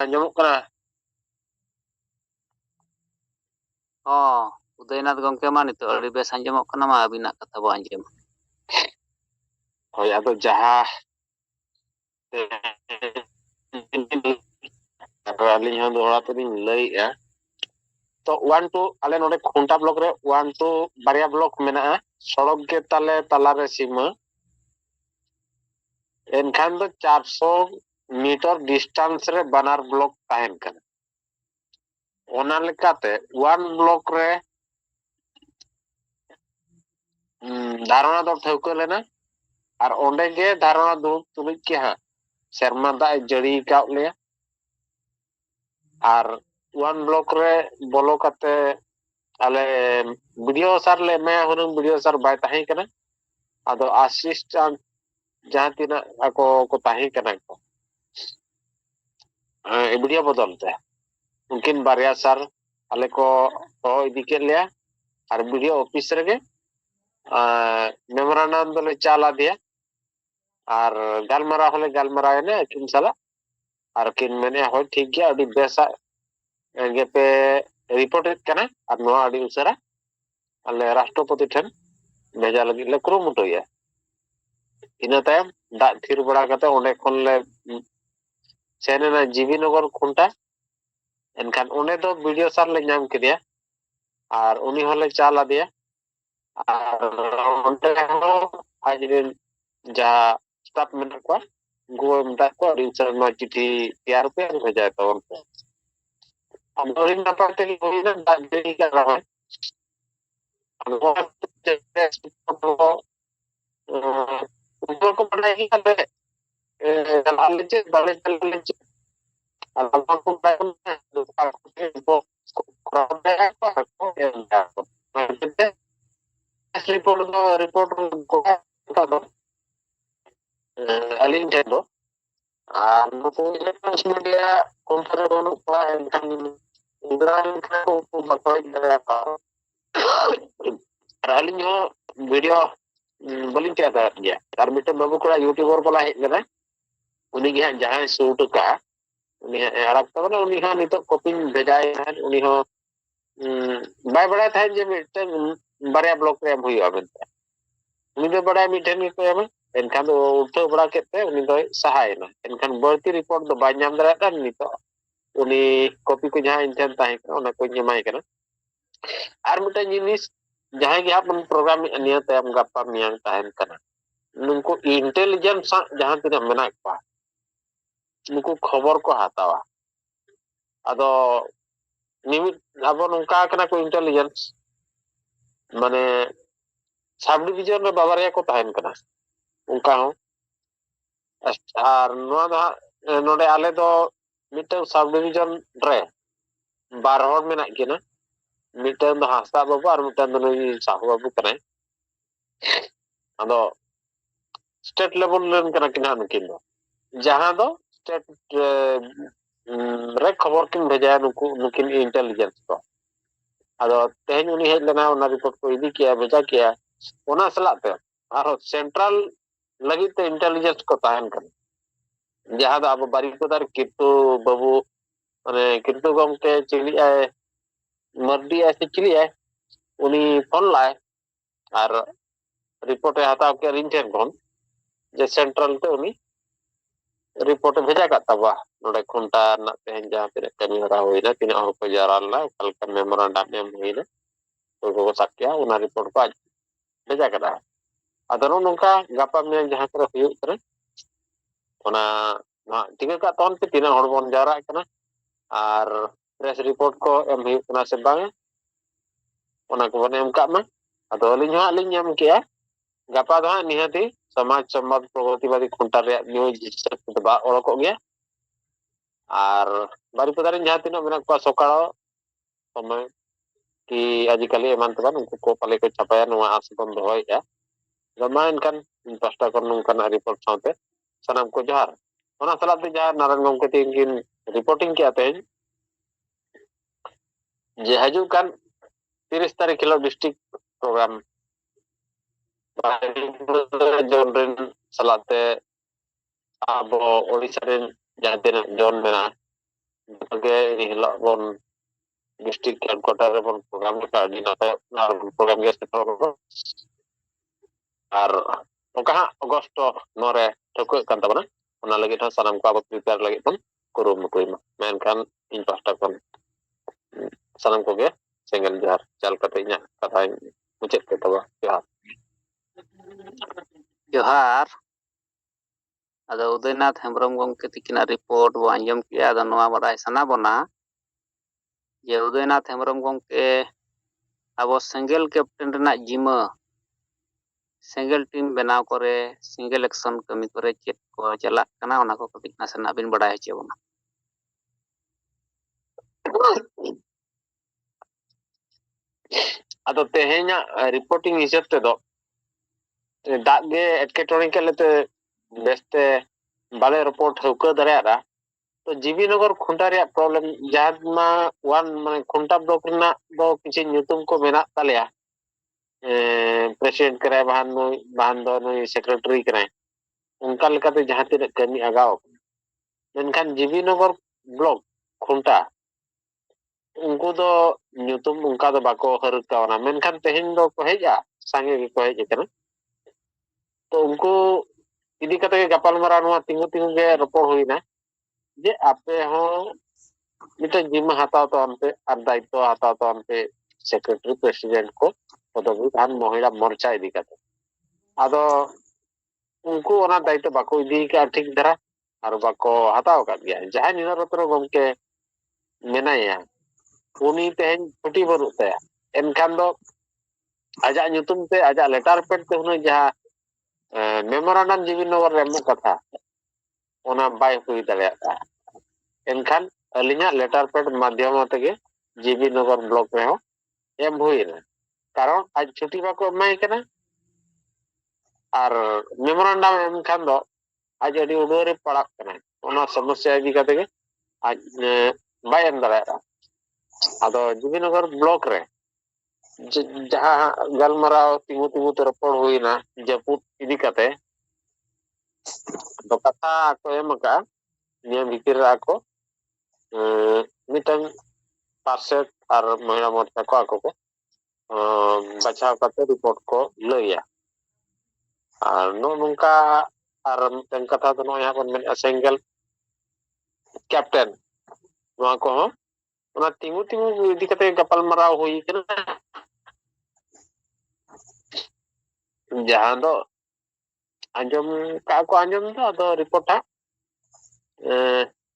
आंजमोग कना उदयनाथ गंके मा नितो अड़ी बेस आंजमोग कना मा अबिना कथा बो आंजम होय आदो जहा अली यहाँ दोहरा तलिंग लईया तो 1 2 आले नोडे खुंटा ब्लॉक रे 1 2 बारिया ब्लॉक मेना सड़क के ताले तला रे सीमा एनखान दो 400 मीटर डिस्टेंस रे बनार ब्लॉक ताहेन कना ओना लेकाते 1 ब्लॉक रे धारणा दो ठौका लेना और ओंडे गे धारणा दो तुलिक के हा शर्मा दा जड़ी का ले और 1 ब्लॉक रे बोलो कते आले वीडियो सर ले मैं हुन वीडियो सर बाय ताहे कना आदो असिस्टेंट जहां तिना ako को ताहे कना को वीडियो बदलते उनकिन बारिया सर आले को इदी के लिया और वीडियो ऑफिस रे मेमोरेंडम दले चाला दिया और गालमारा हले गालमारा ने किन साला और किन मैंने हो ठीक गया अभी बेसा गे पे रिपोर्ट कना और नोआ अभी उसरा अले राष्ट्रपति ठन भेजा लगी ले कुरुमुटोया इना तायम दा थिर बड़ा कते ओने खन ले सेनेना जीवी नगर खुंटा एनखान ओने दो वीडियो सर ले नाम किदिया और उनी हले चाला दिया और ओंटे हो आजरिन जा स्टाफ में को गो मता को रिसर्च मा चिठी तैयार पे भेजा तो उनको हम दोरिन नपाते की होइना दादी का रहा हमको को पढ़ाई की करे दलाल चे बड़े दलाल चे अलग को बैठन दुका को कराने को रिपोर्ट को दो अलिन ठेदो नुको इलेक्ट्रॉनिक्स मीडिया कंपनी दोनों को इंद्राणी को बतौर दे का अलिन हो वीडियो बलिन क्या था गया और मिटे बाबू को यूट्यूबर को ला हेना उनी गे जहां शूट का उनी अड़क तो ना उनी हा नितो कॉपी भेजाय उनी हो बाय बड़ा था जे मिटे बारिया ब्लॉक रे हुई आबेनते उनी दो बड़ा मिटेन को एम एनखान दो उठो बड़ा केते उनी दो सहायना एनखान बर्ती रिपोर्ट दो बाय नाम दरा का नितो उनी कॉपी को जहां इंटेन ताहे ओना को जमाय कना और मिटे जिनिस जहां गे अपन प्रोग्राम निया तयम गप्पा मियां ताहेन कना नुको इंटेलिजेंस जहां तिना मेना पा नुको खबर को हातावा अदो निमित अब नोंका कना को इंटेलिजेंस माने सब डिवीजन रे बाबारिया को ताहेन कना उनका हो और नोआ दा नोडे आले दो मिटे सब डिवीजन रे 12 हर मेना किना मिटे दो हास्ता बाबू और मिटे दो साहू बाबू कना अदो स्टेट लेवल लेन कना किना नुकिन दो जहां दो स्टेट रे खबर किन भेजा नुकु नुकिन इंटेलिजेंस को अदो तेहन उनी हेज लेना ओना रिपोर्ट को इदी किया भेजा किया ओना सलाते और सेंट्रल लगी ते इंटेलिजेंस को ताहन कर जहां अब बारी को दार कितु बाबू माने कितु गम के चिली आए मर्दी ऐसे चिली आए उनी फोन लाए और रिपोर्ट हताव के रिंटेन कोन जे सेंट्रल ते उनी रिपोर्ट भेजा का तबा नोडे खुंटा ना तेहन जहां पे कमी हरा होइना तिना हो को जाराला कल का मेमोरेंडम एम होइना तो को साक्या उना रिपोर्ट को भेजा कदा अदनो नोंका गापा में जहां करे हुयु करे ओना ना ठीक का तौन पे तिना हड़ बन जारा कना और प्रेस रिपोर्ट को एम हुयु कना से बांग ओना को बने एम का मा अदो अलिन एम किया गापा दो निहाती समाज संवाद प्रगतिवादी खुंटा रे न्यूज हिसाब बा ओळको गया और बारी पदारिन जहां तिना मेना को सकाळो समय कि आजिकली एमान तबा उनको को पाले को छापाया नोआ आस बन दोहया जमाइन kan pasta kon nungkan report साथे सनम को जहार ओना सलाते जहार नारायण गंके तिनकिन रिपोर्टिंग किया थे जे हजू kan 30 तारीख किलो डिस्ट्रिक्ट प्रोग्राम जोन सलाते अब ओडिसा रेन जहां जोन मेना ᱜᱮ ᱦᱤᱞᱳᱜ ᱵᱚᱱ डिस्ट्रिक्ट हेडक्वार्टर रे बन प्रोग्राम का अभी ना प्रोग्राम के सेटल और ओका अगस्त 9 रे ठोको कान तबना ओना लगे था सनम को अब प्रिपेयर लगे बन कुरु मुकुई मेनखान इन पास्टा kon सनम को गे सेंगल जहर चल कते ᱤᱧᱟᱹᱜ कथा मुचाद के तबा जहर जोहार अदो उदयनाथ हेम्ब्रम गंके तिकिना रिपोर्ट बो आंजम किया अदो नोआ बडाय सना बना जे उदयनाथ हेम्ब्रम गंके अब सेंगल कैप्टन रना जिमा सेंगल टीम बनाव करे सिंगल एक्शन कमी करे चेक को चला कना ओना को कति नासना बिन बडाय चे बना अदो तेहेኛ रिपोर्टिंग हिसाब ते दो दाग गे एटकेटोनी के लेते बेस्ते बाले रिपोर्ट होको दरेरा तो जीबी नगर खुंटा रे प्रॉब्लम जहां वन माने खुंटा ब्लॉक ना दो किछि न्यूतुम को मेना तालेया प्रेसिडेंट करे बहान दो नुई सेक्रेटरी करे उनका लेकाते जहां तिने कमी आगाव मेनखान जीबी नगर ब्लॉक खुंटा उनको दो न्यूतुम उनका दो बाको हरकावना मेनखान तेहिन दो को हेजा सांगे को हेज कना तो उनको इदी कते गपाल मारा नुआ तिंगु तिंगु गे रपोड़ होइना जे आपे हो मिटे जिम्मा हताव तो अनपे और दायित्व हताव तो अनपे सेक्रेटरी प्रेसिडेंट को पदवी धान महिला मोर्चा इदी कते आदो उनको ओना दायित्व बाको इदी का ठीक धरा और बाको हताव का गया जहां निरतरो गमके मेनाया उनी तेहन छुट्टी बनु ते एनखान दो आजा ᱧᱩᱛᱩᱢ ते आजा लेटर पेड ते हुन जहां मेमोरेंडम जीबी नगर रेमो कथा ओना बाय हुई दाड़िया एनखान अलिना लेटर पेड माध्यम तेगे जीबी नगर ब्लॉक रे एम हुईना कारण आज छुट्टी बाको एमाय कना और मेमोरेंडम एनखान दो आज अडी उडोरे पड़ा कना ओना समस्या इदी कते गे आज बाय एम दाड़िया आदो जीबी नगर ब्लॉक रे जहां गलमराव तिंगु तिंगु ते रपोड़ हुईना जपुत इदी कते तो कथा को एम का नियम भितर को मिटन पार्षद और महिला मोर्चा को आको को बचाव करते रिपोर्ट को लैया और नो नुका और मिटन कथा तो यहाँ बन में सिंगल कैप्टन वहां को ओना तिंगु तिंगु इदी कते गपाल मराव हुई कना जहां दो आंजम का को आंजम दो अदो रिपोर्ट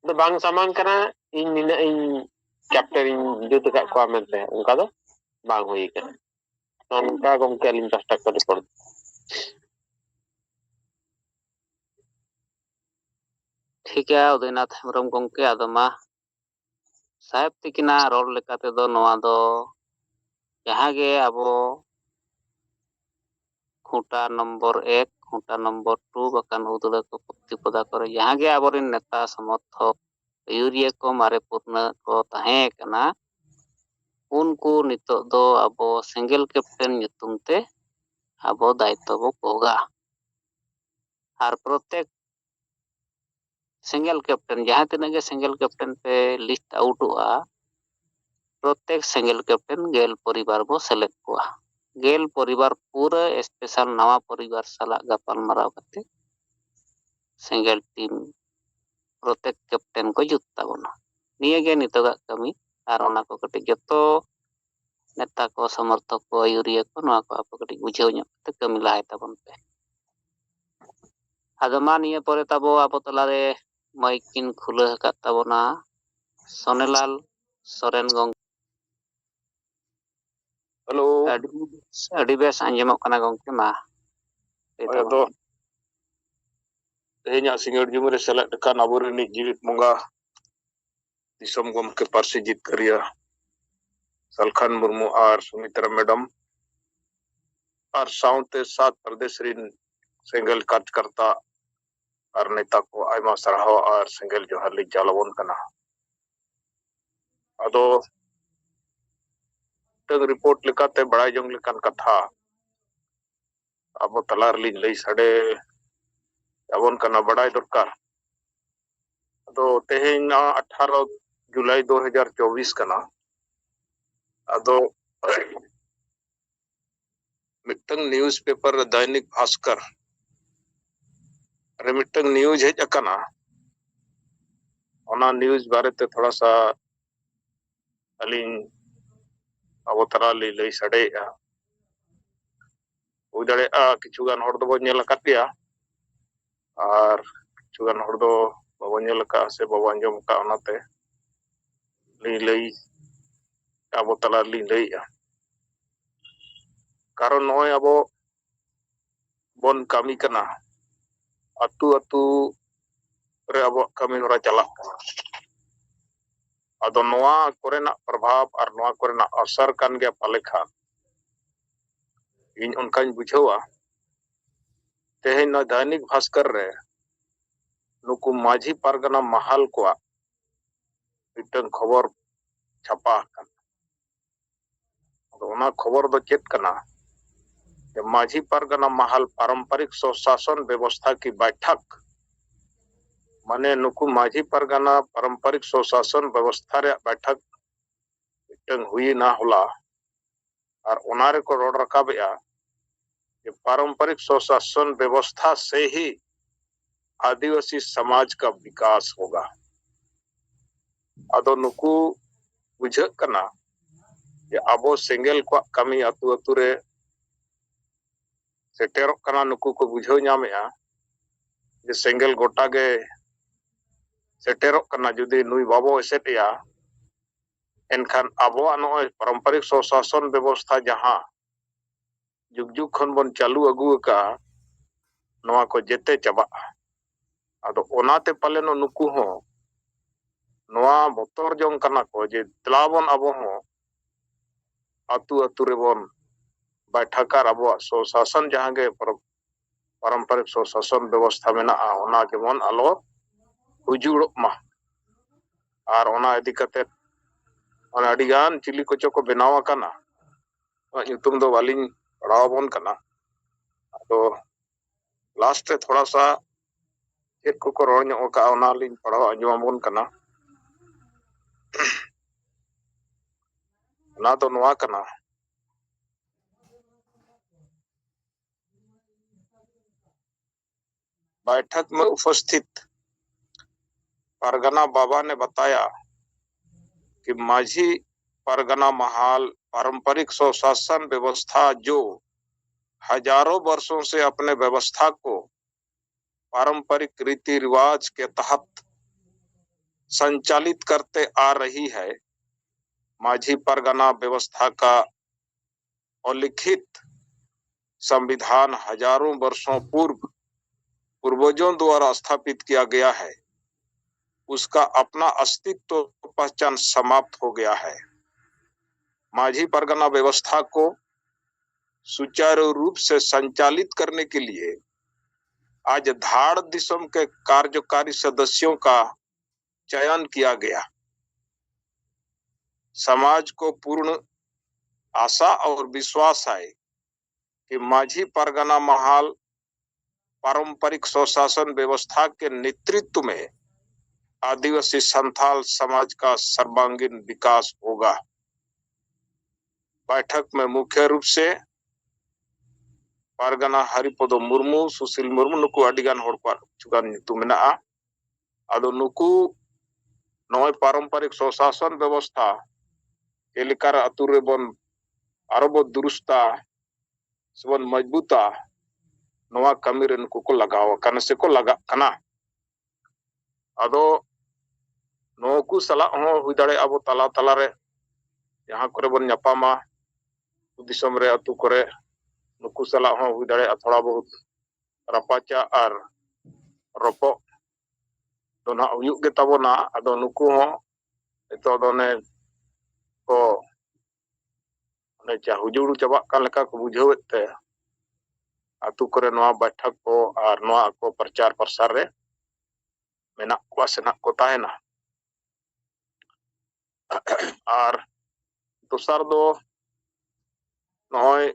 दो बांग सामान कना इन निना इन कैप्टन इन जुत का को मेनते उनका दो बांग हुई कना उनका गमके लिन कष्ट को रिपोर्ट ठीक है उदयनाथ हेम्ब्रम गंके अदो मा साहेब तिकिना रोड लेकाते दो नोआ दो जहां गे अबो खूंटा नंबर 1 खूंटा नंबर 2 बकान उदड़ा को प्रतिपदा करे जहां गे आबोरिन नेता समर्थक यूरिया को मारे पूर्ण को ताहे कना उनको नितो दो अबो सिंगल कैप्टन ᱧᱩᱛᱩᱢ ते अबो दायित्व बो कोगा और प्रत्येक सिंगल कैप्टन जहां तिना गे सिंगल कैप्टन पे लिस्ट आउट हुआ प्रत्येक सिंगल कैप्टन गेल परिवार बो सेलेक्ट हुआ गेल परिवार पूरा स्पेशल नवा परिवार साला गपाल मराव करते सिंगल टीम प्रत्येक कैप्टन को जुत्ता बना निये गे नितोगा कमी और ओना को कटे जतो नेता को समर्थक को यूरिया को नवा को आप कटे बुझेव ᱧᱚᱜ कमी लाहे तबन पे आदो मा निये परे तबो आपो तलारे माइकिन खुले हकात तबना सोनेलाल सोरेन गंग हेलो अडी बेस आंजमोग कना गंके मा तो तेहना सिंगड़ जुमरे सेलेक्ट कान आबोरेन जीवित मंगा दिसम गमके पार्सी जितकारिया सलखान मुर्मू और सुमित्रा मैडम और साउते 7 प्रदेश रिन सिंगल कार्यकर्ता और नेता को आयमा सराहव और सिंगल जोहार ली जालवन कना अदो तग रिपोर्ट लेकाते बड़ाई जंग लेकान कथा अब तलार ली लई साडे अबन कना बड़ाई दरकार तो तेहेना 18 जुलाई 2024 कना अदो मिटंग न्यूज़ पेपर दैनिक भास्कर रे मिटंग न्यूज़ हेज अकना ओना न्यूज़ बारे ते थोड़ा सा अलिंग अब तरा लई सडेगा हो दाड़ेगा किछुगान हर दो बो नेल अकात गया और किछुगान हर दो बाबो नेल अका से बाबो अंजम अका ओनाते लई अब तला लईया कारण नय अब बन कामी कना अतु अतु रे अब कामी होरा चला अदो नोआ कोरेना प्रभाव और नोआ कोरेना असर कान गया पाले खान इन उनकान बुझावा तेहेन न दैनिक भास्कर रे नुकु माझी पारगना महल को मिटन खबर छापा अदो खबर दो चेत कना माझी पारगना महल पारंपरिक स्वशासन व्यवस्था की बैठक माने नुकु माझी पारगना पारंपरिक स्वशासन व्यवस्था रे बैठक मिटन हुई ना होला और ओनारे को रोड रकाबेया कि पारंपरिक स्वशासन व्यवस्था से ही आदिवासी समाज का विकास होगा अदो नुकु बुझक कना कि अबो सेंगेल को कमी अतु अतु रे सेटेरो कना नुकु को बुझाव नामेया जे सेंगेल गोटा गे सेटेरो कना जुदी नुई बाबो एसेटिया एनखान अबो नय पारंपरिक स्वशासन व्यवस्था जहां जुग जुग खन बन चालू अगु का नवा को जेते चबा अदो ओनाते पालेनो नुकु हो नवा बोतर जंग कना को जे तलाबन अबो हो अतु अतु रे बन बैठकार अबो स्वशासन जहां गे पारंपरिक स्वशासन व्यवस्था में ओना जेमन आलो हुजुड़ मा और ओना इदी कते ओना अडिगान चिली कोचो को बनावा कना युतुम दो वालिन पढ़ावबन कना तो लास्ट रे थोड़ा सा चेक को रोड़ ᱧᱚᱜ का ओना लिन पढ़ाव अंजमबन कना ना तो नोआ कना बैठक में उपस्थित परगना बाबा ने बताया कि माझी परगना महल पारंपरिक स्वशासन व्यवस्था जो हजारों वर्षों से अपने व्यवस्था को पारंपरिक रीति रिवाज के तहत संचालित करते आ रही है। माझी परगना व्यवस्था का अलिखित संविधान हजारों वर्षों पूर्व पूर्वजों द्वारा स्थापित किया गया है, उसका अपना अस्तित्व पहचान समाप्त हो गया है। माझी परगना व्यवस्था को सुचारू रूप से संचालित करने के लिए आज धाड़ दिसम के कार्यकारी सदस्यों का चयन किया गया। समाज को पूर्ण आशा और विश्वास है कि माझी परगना महल पारंपरिक स्वशासन व्यवस्था के नेतृत्व में आदिवासी संथाल समाज का सर्वांगीण विकास होगा। बैठक में मुख्य रूप से पारगना हरिपदो मुर्मू, सुशील मुर्मू नुकु अडिगान होड़ को चुगान ᱧᱩᱛᱩᱢ मेनाआ। आदो नुकु नय पारंपरिक स्वशासन व्यवस्था एलिकार अतु रे बन आरो दुरुस्ता सबन मजबूता नवा कमी रे नुकु को लगाव कना से को लगा कना। आदो नुकु सला हो हुई दाड़े अब तला तला रे यहाँ करे बन ᱧᱟᱯᱟᱢᱟ दिसम रे अतु करे नुकु सला हो हुई दाड़े थोड़ा बहुत रपाचा और रपो दोना हुयुग गे ताबोना। आदो नुकु हो एतो दोने को ने चा हुजुड़ चबा का लेका को बुझावेत ते अतु करे नवा बैठक को और नवा को प्रचार प्रसार रे मेना को सेना को ताहेना। और दोसर दो नय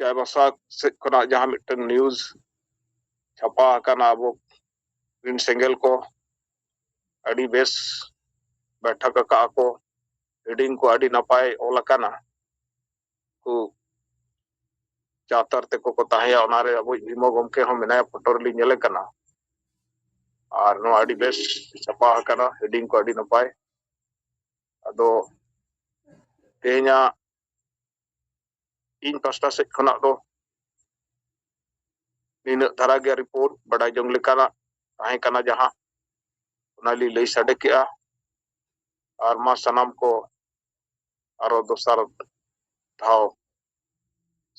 चायबासा से कना जहां मिटन न्यूज़ छापा कना अब ग्रीन सेंगल को ᱟᱹᱰᱤ ᱵᱮᱥ बैठक ᱟᱠᱟᱜ ᱟᱠᱚ ᱦᱮᱰᱤᱝ ᱠᱚ ᱟᱹᱰᱤ ᱱᱟᱯᱟᱭ ᱚᱞ ᱟᱠᱟᱱᱟ ᱠᱚ ᱪᱟᱛᱟᱨ ᱛᱮᱠᱚ ᱠᱚ ᱛᱟᱦᱮᱸᱭᱟ ᱚᱱᱟᱨᱮ ᱟᱵᱚ ᱵᱷᱤᱢᱚ ᱜᱚᱢᱠᱮ ᱦᱚᱸ ᱢᱮᱱᱟᱭᱟ ᱯᱷᱳᱴᱳ ᱨᱮᱞᱤᱧ ᱧᱮᱞᱮ ᱠᱟᱱᱟ ᱟᱨ ᱱᱚᱣᱟ ᱟᱹᱰᱤ ᱵᱮᱥ ᱪᱷᱟᱯᱟ ᱟᱠᱟᱱᱟ ᱦᱮᱰᱤᱝ ᱠᱚ ᱟᱹᱰᱤ ᱱᱟᱯᱟᱭ ᱟᱫᱚ ᱛᱮᱦᱮᱧᱟᱜ ᱤᱧ ᱯᱟᱥᱴᱟ ᱥᱮᱫ ᱠᱷᱚᱱᱟᱜ ᱫᱚ ᱱᱤᱱᱟᱹᱜ ᱫᱷᱟᱨᱟ ᱜᱮ ᱨᱤᱯᱳर्ट ᱵᱟᱰᱟᱭ ᱡᱚᱝ ᱞᱮᱠᱟᱱᱟᱜ ᱛᱟᱦᱮᱸ ᱠᱟᱱᱟ ᱡᱟᱦᱟᱸ ᱚᱱᱟᱞᱤᱧ ᱞᱟᱹᱭ ᱥᱟᱰᱮ ᱠᱮᱜᱼᱟ ᱟᱨ ᱢᱟ ᱥᱟᱱᱟᱢ ᱠᱚ ᱟᱨᱚ ᱫᱚᱥᱟᱨ ᱫᱷᱟᱣ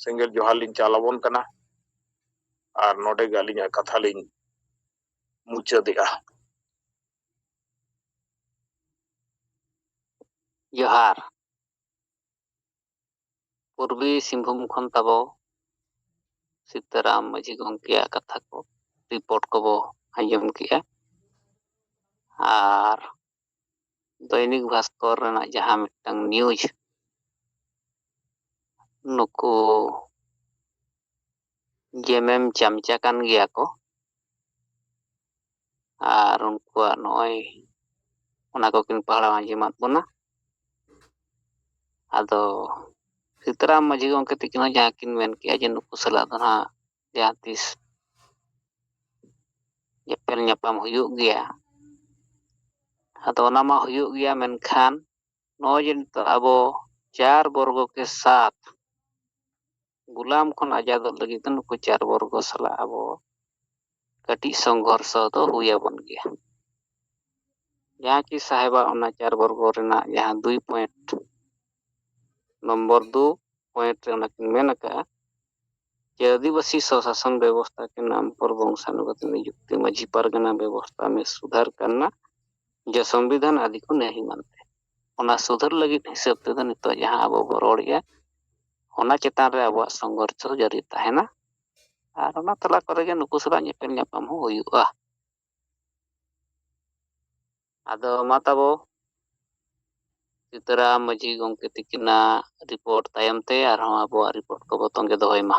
ᱥᱮᱸᱜᱮᱞ ᱡᱚᱦᱟᱨ ᱞᱤᱧ ᱪᱟᱞ ᱟᱵᱚᱱ ᱠᱟᱱᱟ ᱟᱨ ᱱᱚᱰᱮ ᱜᱮ ᱟᱹᱞᱤᱧᱟᱜ ᱠᱟᱛᱷᱟ ᱞᱤᱧ ᱢᱩᱪᱟᱹᱫᱮᱜᱼᱟ ᱡᱚᱦᱟᱨ ᱯᱩᱨᱵᱤ ᱥᱤᱝᱵᱷᱩᱢ ᱠᱷᱚᱱ ᱛᱟᱵᱚ ᱥᱤᱛᱟᱹᱨᱟᱢ ᱢᱟᱹᱡᱷᱤ ᱜᱚᱢᱠᱮᱭᱟᱜ ᱠᱟᱛᱷᱟ ᱠᱚ ᱨᱤᱯᱳर्ट ᱠᱚᱵᱚ ᱟᱸᱡᱚᱢ ᱠᱮᱜᱼᱟ ᱟᱨ ᱫᱚᱭᱱᱤᱠ ᱵᱷᱟᱥᱠᱚᱨ ᱨᱮᱱᱟᱜ ᱡᱟᱦᱟᱸ ᱢᱤᱫᱴᱟᱝ ᱱᱤᱭᱩᱡ ᱱᱩᱠᱩ ᱡᱮᱢᱮᱢ ᱪᱟᱢᱪᱟ ᱠᱟᱱ ᱜᱮᱭᱟ ko ᱟᱨ ᱩᱱᱠᱩᱣᱟᱜ ᱱᱚᱜᱼᱚᱭ ᱚᱱᱟ ᱠᱚᱠᱤᱱ ᱯᱟᱦᱲᱟᱣ ᱟᱸᱡᱚᱢᱟᱫ ᱵᱚᱱᱟ ᱟᱫᱚ ᱥᱤᱛᱟᱹᱨᱟᱢ ᱢᱟᱹᱡᱷᱤ ᱜᱚᱢᱠᱮ ᱛᱤᱠᱤᱱ ᱦᱚᱸ ᱡᱟᱦᱟᱸ ᱠᱤᱱ ᱢᱮᱱ ᱠᱮᱜᱼᱟ ᱡᱮ ᱱᱩᱠᱩ ᱥᱟᱞᱟᱜ ᱫᱚ ᱱᱟᱦᱟᱜ ᱡᱟᱦᱟᱸ ᱛᱤᱥ ᱧᱮᱯᱮᱞ ᱧᱟᱯᱟᱢ ᱦᱩᱭᱩᱜ ᱜᱮᱭᱟ ᱟᱫᱚ ᱚᱱᱟ ᱢᱟ ᱦᱩᱭᱩᱜ ᱜᱮᱭᱟ ᱢᱮᱱᱠᱷᱟᱱ ᱱᱚᱜᱼᱚᱭ ᱡᱮ ᱱᱤᱛᱚᱜ ᱟᱵᱚ 4 वर्गों के साथ गुलाम खन आजादोग लगित नुकु 4 वर्गो साला आबो कटी संघर्ष तो हुई बन गया जहाँ की साहेबा ओना 4 वर्गो रेना जहाँ 2 पॉइंट नंबर 2 पॉइंट रे ओना किन मेन का कि आदिवासी स्वशासन व्यवस्था के नाम पर वंशानुगत नियुक्ति मझी परगना व्यवस्था में सुधार करना जो संविधान आदि को नहीं मानते ओना सुधार लगी हिसाब ते नितो जहाँ अब बरोड़िया ओना चेतान रे अब संघर्ष जारी तहना और ओना तला करे गे नुकु सला ñepel ñapam हो हुयुआ आदो माताबो सीताराम मजी गमके तिकिना रिपोर्ट तायम ते और हम अब रिपोर्ट को बतंगे दोहय मा